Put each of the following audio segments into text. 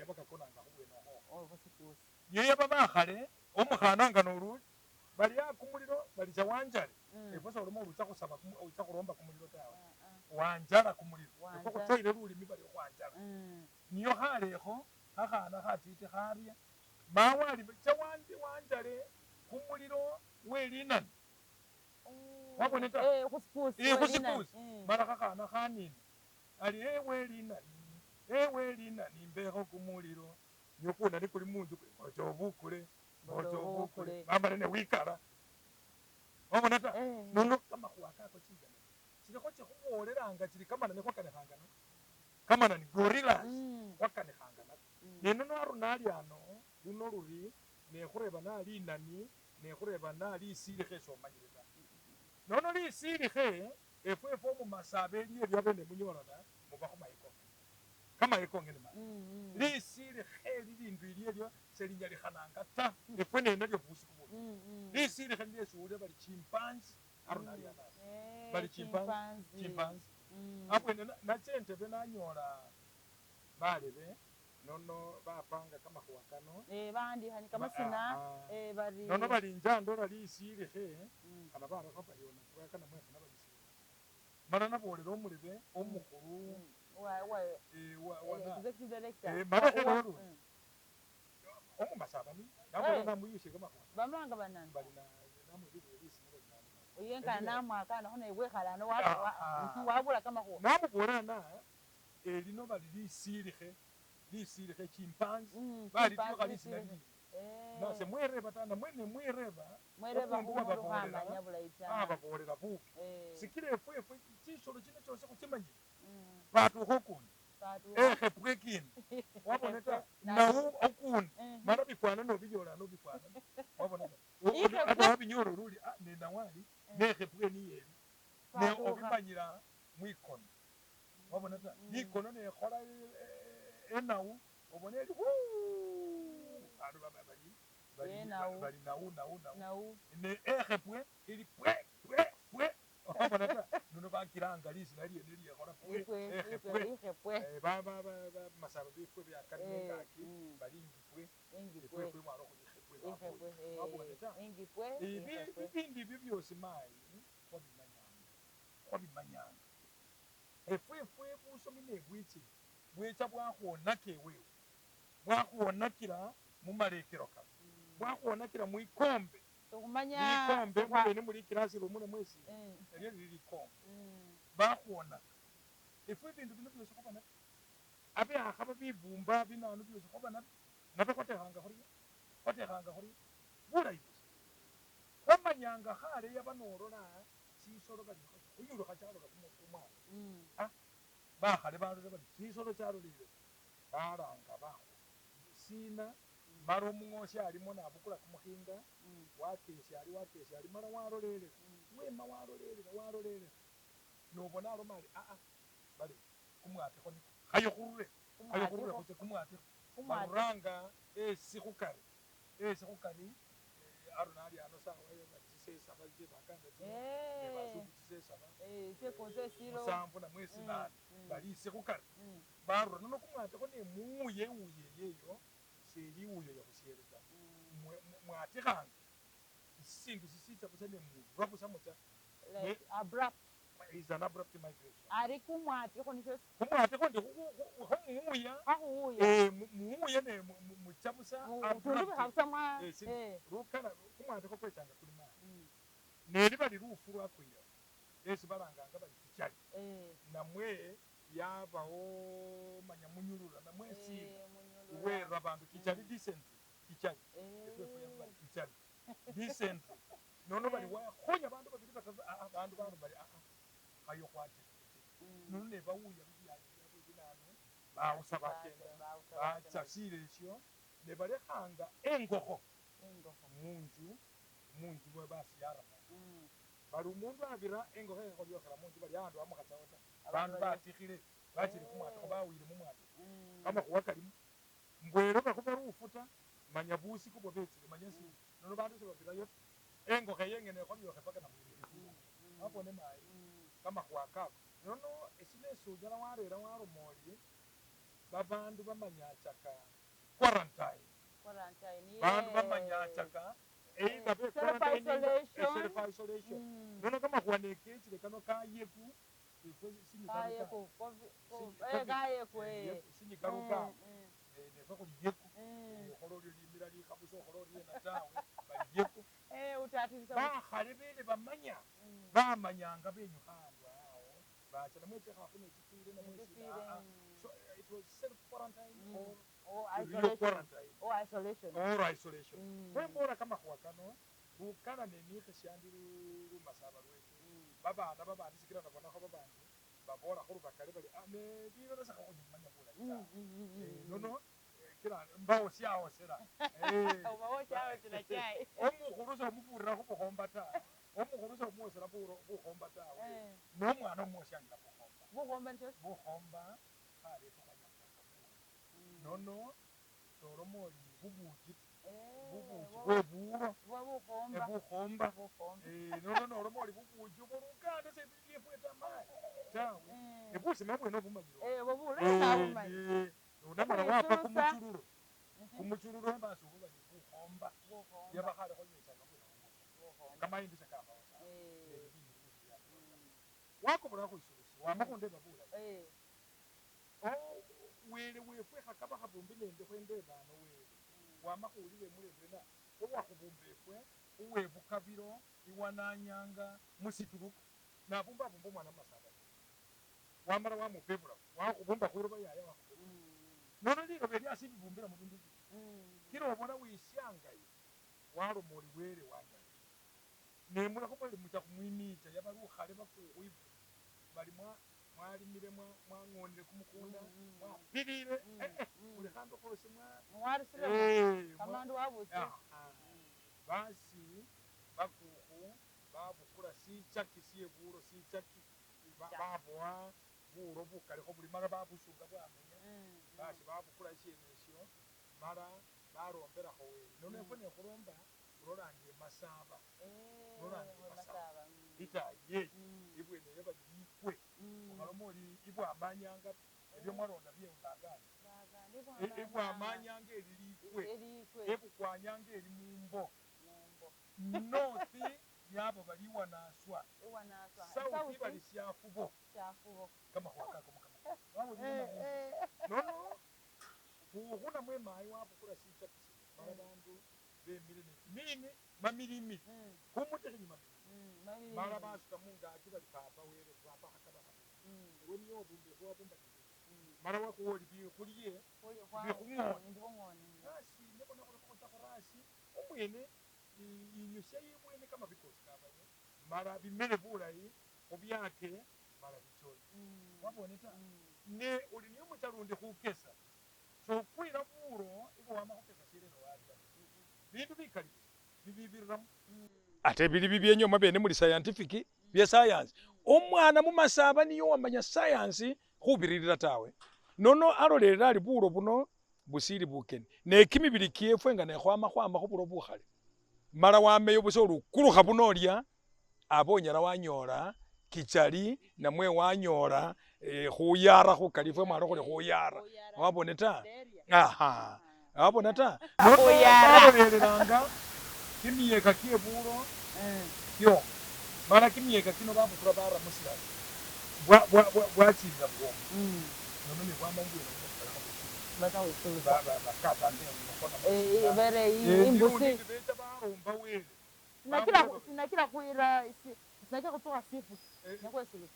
yabakakonanga khubwene okho khusikusi niyo babakhale omukhananga noluli bali kumuliro bali chawanjale efwe solimo ulucha khusaba ucha khuromba kumuliro tawe wanjala kumuliro efwe khuchoile lulimi bali khwanjala niyo khalekho khakhana khatiti kharya mawali wanjale kumuliro welinani wabone ta khusikusi mala khakhana khanina ali welinani mbekho kumuliro nyukuna ni kuli munju ochobukule mama ne wikala wabona ta nono kamakhuwa kako chingana chilikho chikhubolelanga chili kamana nekhwakanekhangana kamana ni gorillas khwakanekhangana nenono arunali ano luno luri nekhureba nalinani nekhureba nalisilikhe somanyile ta nono lisilikhe efwe mumasaba eliyo lyabene munyolana muba khumayiko kamayiko ngene ma lisilikhe lilindu ilyo selinyalikhananga ta efwe nenalyo busiku buno lisilikhe lyesiwulile bali chimpanzi arunali anasi bali chimpanzi abwene nachentebe nanyola balebe nono bapanga kamakhuwa kano bandikhani kamasina bari nono bali njandola lisilikhe kana barakho bayona kubakana mwefuna balisina mala nabolela omulebe omukhulu executive director mala omumasabani nabolela namuyushe kamakhuwa bamulanga banani bali namwibibile lisina bali uyenkana namwakana khone wekhalano wabula kamakhuwa namubolana elino bali lisilikhe chimpanzi bali tuka lisina lili nase mwereba tana mwene mwereba omundu wababolela bubi sikile efwe chisolo chino chose khuchimanyile batukha okundi ekhepwe kindi wabona ta nawu okundi mala bifwana nobinyola nobifwana wabona ta ate wabinyola oluli nenawali nekhepwe niyeli ne obimanyila mwikono wabona ta likono nekhola enawu obona eli bandu bali nawu ne ekhepwe ili pwe wabona ta nono bakilanga lisina lyene lyekhola ekhepwe masaba bifwe byakali nengaki bali ingipwe efwe mwalo khulikhepwe wabona ta ibindi ibyo byosi mayi khwabimanyanga efwe busomi nebwichile bwecha bwakhwonaka ewewe bwakhwonakila mumalekelo kano bwakhwonakila mwikombe likombe mwene muli kilasi lumune mwesi elyo lili likombe bakhwonaka efwe bindu bino byosi khubana abe akhaba bibumba binanu byosi khubana nabe khwatekhanga khuri bulayi busa khwamanyanga khale yaba nolola sisolo bali khunyulukha chalola kumwana bakhale balole bali sisolo chalolile balanga bakho sina mala omung'osi alimo nabukula kumukhinga wakesi ali mala walolelela wema walolelela nobona aloma ali bale kumwatekho niko khayo khurure khuche kumwatekho baluranga esi khukari arunali ano sawa chisesaba chebakanda nebasubu chisesaba musanvu namwesi nane balise khukari barura nono kumwatekho nemuuye yeyo seli uyo yakhusyele ta mwatikhanga sindu sisitsa busa nemurura busa mucha is an abrupt migration ari kumwatikho nisho kumwatikho ndi muuya ne mucha busa rukana kumwatikho kwechanga kuli mayi neli bali lufu lwakwira esi balanganga bali kichali namwe yabawo manya munyulula namwe si wera bandu kichali decently kichali efwe yabali kichali decently nono bali wakhonya bandu babili batatu bandu bali khayo khwate nono ne bawuya bibyali byabwe binanu bawusa bakenda bachasile esyo ne balekhanga engokho munju mwe basiyaramo bali umundu abira engokho ekholyokhela munju bali andu amukhachawo ta bandu batikhile bachili kumwatikho bawile mumwatikho kamakhuwa kalimo mbwelo bakhuba lufuta manya busiku bwo bechile manya si nono bandu sebabirayo engokho yengene ekholyokhe paka namwilifu wabone mayi kamakhuwa kako nono esina esunyala warera waromoli babandu bamanyachaka quarantine bandu bamanyachaka either be quarantine self isolation nono kama kwanekechile kano kayeku sinyigaruka nefe kuli yeku okhololi limila likhabusa okhololi yena tawe bali yeku bakhale bele bamanya bamanyanga benyukhandu awo bacha namwete khafuna ekifile namwesile so it was self quarantine or isolation kwembola kamakhuwa kano bukana nemikhe syandi lumasaba lwefe babana babandi sikila nabonakho babandi babola khulubakale bali ne bilala sakhakhunyumanya bulayi tawe nono kila mbawo syawosela omukhulu somubulira khubukhomba tawe omukhulu somuwosela bukhomba tawe nomwana omwosyangila bukhomba khalefu khwanyamulanga bula nono soloma oli bubuji bwebukhomba nono noloma oli bubuji bulukanda sebyefwe tamayi tawe ebusima bwene obumanyire unamala wapa kumuchuluro basi obo bali bukhomba yabakhale khonywechanga bwene kamayindi sekakhawo sawa wakobora khwisolesi wama khundeba bulayi wele wefwe khakaba khabumbi nende khwendebano wele wama khuwulile mulembena owakhubumba efwe uwebukabilo iwananyanga musituluka nabumba abumba omwana mumasaba wamala wamupebula wakhubumba khwiloba yaya wakhupebula nono liloba lyasi libumbila mubindu bibili kila obona wisyangaye waloma oli wele wanyala nemula khubali mucha khumwimicha yabali ukhale bafukhwifwe bali mwalimile mwang'onile kumukunda mwakhupilile buli khandu khosi basi bakukhu babukula sichaki syebulo sichaki babowa bulo bukalikho buli mala babusunga bwamenya basi babukula isyenesyo mala balombelakho wele nono efwe nekhulomba ulolanga emasaba itaye ibweneyo bali likwe ukhaloma oli ibwamanyanga ebyo mwalonda byembagani ibwamanyanga eli likwe ebukwanyanga eli mumbo nothi yabo bali iwanaswa sauthi bali syafubo kamakhuwa kako nono bukhuna mwemayi wabukula sichaki sino mala bandu bemile nekimimi mamilimi khumutikhinyi mamilimi mala basuta mungaki bali papa wele papa khakaba khabumbi ewe niyo wabumba efwe wabumba nibindi mala wakhuwoli bikhulye bikhung'oni basi nebona khuli khukhucha khurasi omwene inyusya yibwene kamabikosi kabayo mala bimele bulayi khubyake mala bichoye wabone ta ne oli niyo mucha lundi khukesa sokwila bulo ibo wama khukesa silelo walila bindu bikali bibibiriramu ate bili bibyenyoma byene muli scientific bye science omwana mumasaba niyo wamanya science khubiririra tawe nono alolela ali bulo buno busili bukeni nekimibili kyefwe nga nekhwama khubulo bukhale mala wameyo busa olukulukha buno olya aba onyala wanyola kichali namwe wanyola khuyara khukali fwe mwana khuli khuyara wabone ta wabona ta alolelelanga kimiyeka kyebulo kyo mala kimiyeka kino babukula baramusila bwachilila bwomu nono nebwamangwela beta baromba wele sinakila khwira sinakila khutukha sifu nakwesile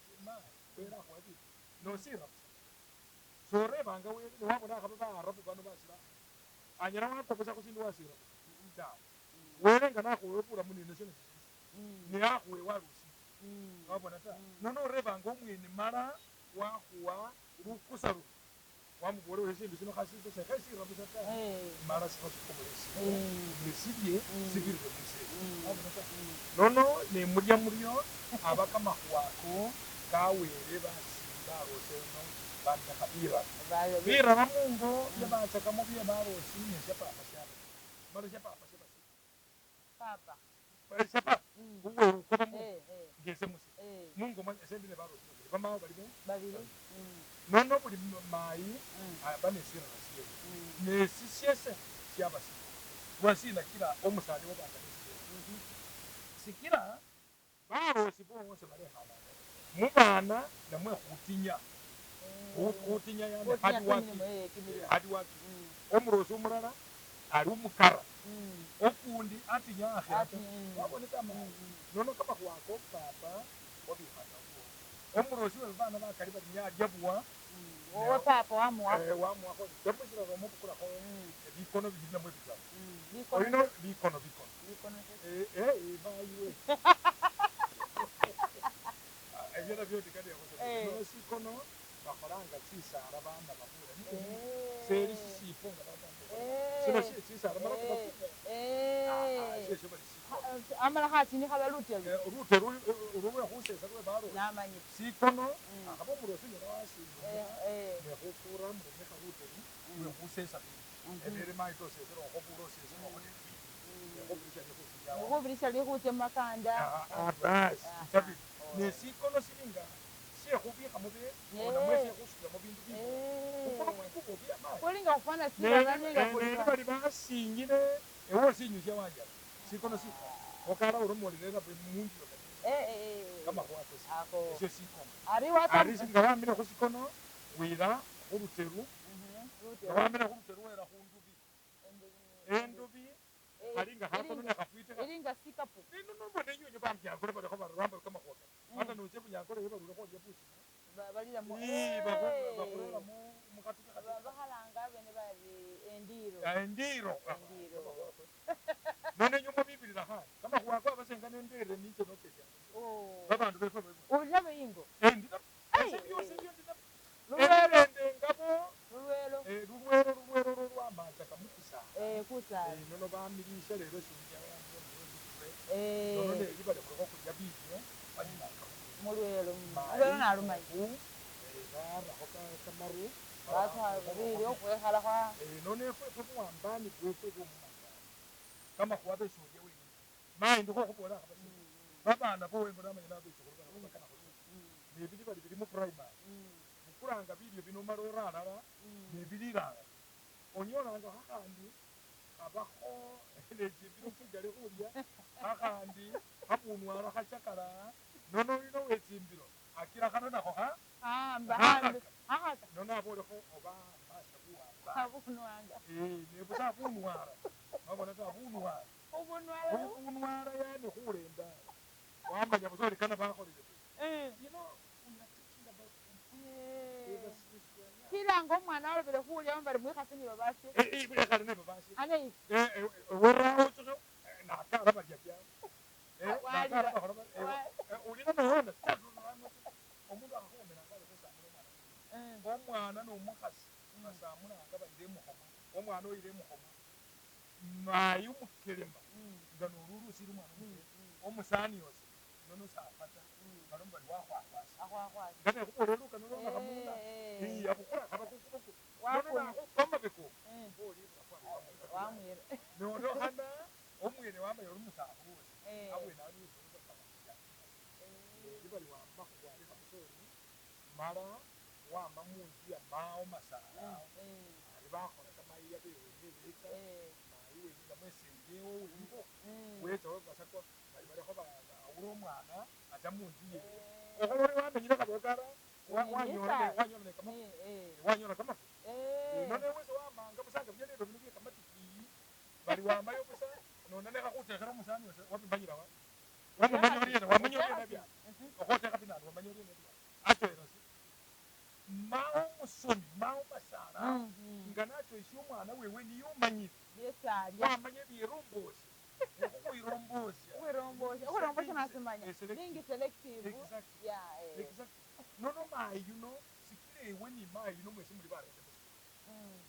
wela khwadi nosira sorebanga wele newabona akhaba baarabu bano basila anyala wakoposa khusindu wasira tawe wele nga nakhuwepula munino syono neakhuwe walusi wabona ta nono orebanga omwene mala wakhuwa lukusa luno wamubola ole sindu sino khasisa sekhesira busa ta mala sikhasikobolesi nesilye sibirire musele wabona ta nono nemulya mulyo aba kamakhuwako kawele basimba aroseno banyakha birara mungo byabachakamo byebarosi nesya papa syaba mala sya papa syabasi papa syapa uwe ukoba ngese musi mungo esembi nebarosi bamao bali babiri nono buli mayi banesira nasiye nesisiese syabasira lwasina kila omusani wobanga nesire sikira barosi bose balekhala mubana namwe khutinya yani hadi waki omurosi omulala ali omukara okundi atinya akhirata waboneka nono kama khwako papa wabikhana omurosi webana bakali bali nyalyabuwa wowe papa wamuwakho jamusira bamubukulakho bikono bibiri namwe bitatu olino bikono bayiwe ebyera byoti kati yakono sikono bakholanga chisara bana babula seri sisifo nga sino chisara mara sheshe bali amala khatini khala lutelu urumwe khusesa kwe baro namanyi sikono akabo murosi ngena wasi ne khukura mume khalutelu we khusesa ebere mai to sesa ro khoburo sesa ukhubirisha likhutya mumakanda bas tabi ne sikono silinga sikhubikha mube namwe sikhusukira mu bintu bibyo ukhono mwikubo bya mai kulinga kufana sira ninga ne bali basingine ewo sinyushya wanja sikono siko okala urumolera munju kama kwato sio sikono ari singa wamira khusikono wira khuluteru wamira khuluteru wera khundubi endubi alinga hakono nakafite ilinga sikapu nino nombone nyonyo bambya kole bale khoba ramba kama khoka hata noche bunyakole yeba rule khonje pusi balira mu bakorera mu mukatuka bahalanga bene bali endiro none nyumba bibiri la hai kama kuwakwa basenga nendere niche nokesha babandu befe ulaba ingo endira luwero lwamacha kamukisa kusa nono bamilisha lero sinja nono ne libale ko kulya bibyo mulwelo nalumanyi bara hoka kamaru basa bibiri okwekhala kwa none fwe muwambani gwefe gomumaka kama kuwabe shoje wewe mai ndiko kubola kabasi babana bowe ngorama yana becho kuruka kubakana kuso nebili bali bili mu primary mukuranga bibyo bino marora rara nebili rara onyona ngo hakandi abaho eleje bino kujale kulya hakandi hapunwara hachakara nono ino wezimbiro akira kana nako mbahambe nono abole ko oba mashabuwa abunwanga nebusa bunwara babona ta bunwara ubunwara yani khulenda wamanya buzoli kana bakholile you know we are teaching about kilango omwana olobele khulya bali mwikhasi ni babasi ikhale ne babasi ane wera uzo nakara balya bya nakara bakhola ulina nohonda tatu omundu akakhomera ngale kusamula omwana nomukhasi basamula nga balire mukhoma omwana oyire mukhoma mayi umukelema nga nolulusi lumwana omusani yose nono safata balomba bali wakhwakhwasa ngate khuboleluka nolonga kamunda abukula kabakukubuku nono kwamba beko wamwira nono hana omwene wamanya olumusafu wose abwene alusolwa kamasya libali wamba khwalekha musoni mala wama munju ya mawo masala ali bakhola kamayiya bewe nebeka mayi wenyula mwesenjewo wengo weta webasakwa bali balekho awula omwana acha munju yewe okhobole wamenyile kabokara wanyola kamafu none wese wamanga busanga byalelo bino bye kamatikiyi bali wamayo busa nonanekha khutekhela omusani wase wabimanyila wamanyoliena bya okhotekha binanu wamanyoliena bya achoerasi mawo musoni mawo masala nga nachoesya omwana wewe niyo umanyile wamanya byerombosi ukhwirombosya nasimanya lingi selective nono mayi yuno sikile ewe ni mayi yuno mwesi muli barete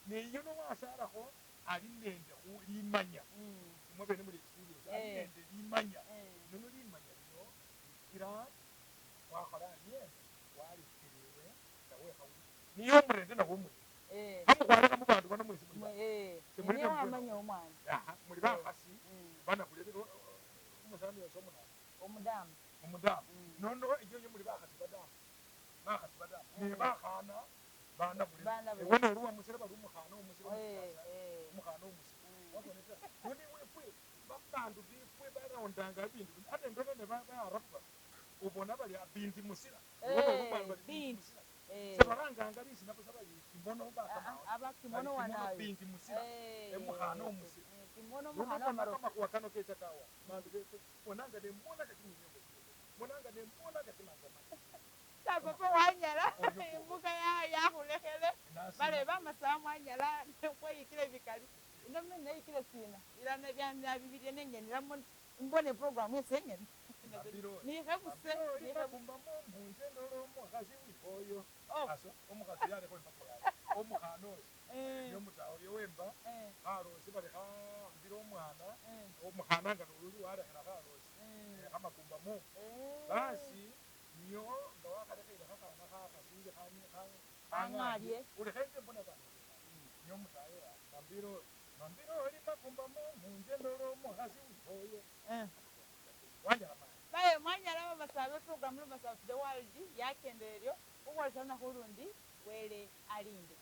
ne yuno wasalakho ali nende limanya simwe bene muli experience ali nende limanya nono limanya lino likira wakhola alienda walikelewe nawekhauli niyo omurende nawo omurende hamukhwalekha mubandu bano mwesi muli wamanya omwana muli bakhasi bana khulebe umusani yose omudamu nono ejojo muli bakhasi badamu wona ruwa musira bali umukhana umusira umukhana umusira waboneta noni wefwe babandu bifwe baraondanga bindu ate ndono ne barafa ubona bali abinzi musira ubona bali musira sebaranganga bizina busa bali kimono bakama aba kimono wanayo binzi musira umukhana umusira kimono mukhana maro kama kuwakano kecha kawa bandu befwe bonanga ne mbona kati nyinyo bonanga ne mbona kati mangoma papa wanyala imbuga ya khulekele bale bamasawa mwanyala kweyikile bikali ino mene yikile sina ila nebya bibili nengenera mbone program yesengene ni khakuse ni khabumba munje nolomo khasi wifoyo aso omukhasi yale ko mpako yale omukhano yo mutawo yo wemba harosi bale khambira omwana omukhana nga nolulu wale khana harosi khamakumba mu basi niyo nga wakhalekheile khakhana khakhasinje khangalye ulekhenje mbona bana niyo mutayira mambiro oli makumba munje nolomo khasi wifoyo wanyala mani baye mwanyala basabe program lo basabe the world yakendelyo ukwalisana khulundi wele alinde